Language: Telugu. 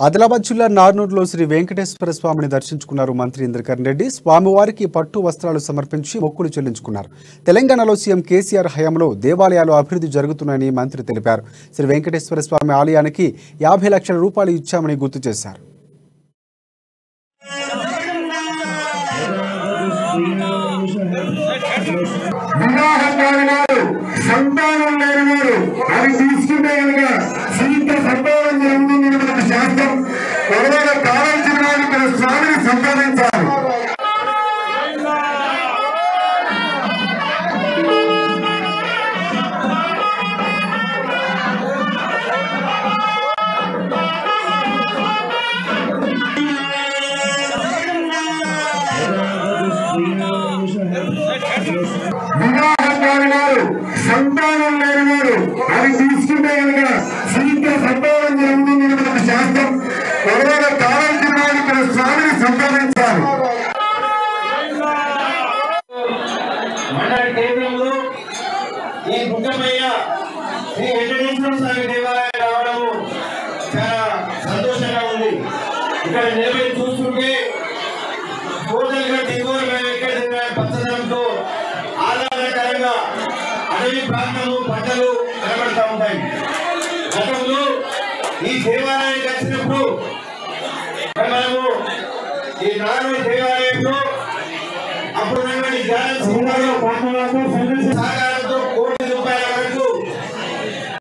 ఆదిలాబాద్ జిల్లా నార్నూరులో శ్రీ వెంకటేశ్వర స్వామిని దర్శించుకున్నారు మంత్రి ఇంద్రకరణ్ రెడ్డి. స్వామివారికి పట్టు వస్త్రాలు సమర్పించి మొక్కులు చెల్లించుకున్నారు. తెలంగాణలో సీఎం కేసీఆర్ హయాంలో దేవాలయాలు అభివృద్ధి జరుగుతున్నాయని మంత్రి తెలిపారు. శ్రీ వెంకటేశ్వర స్వామి ఆలయానికి 50 లక్షల రూపాయలు ఇచ్చామని గుర్తు చేశారు. సంతానం లేని వారు అది తీసుకుంటే కనుక శీఘ్ర సంతానం జరుగుతుంది మనకు శాస్త్రం. ఎవరైనా కావాల్సిన వారు ఇక్కడ స్వామిని సంపాదించాలి. మండలి కేంద్రంలో ఈ ముఖ్యమైన శ్రీ వెంకటేశ్వర స్వామి దేవాలయం రావడము చాలా సంతోషంగా ఉంది. ఇక్కడ నిలబడి చూస్తుంటే టోటల్గా పచ్చదనంతో ఆహ్లాదకరంగా అడవి ప్రాంతము పంటలు కనబడతా ఉంటాయి. గతంలో ఈ దేవాలయానికి వచ్చినప్పుడు మనము ఈ నార్నూరు దేవాలయంలో అప్పుడు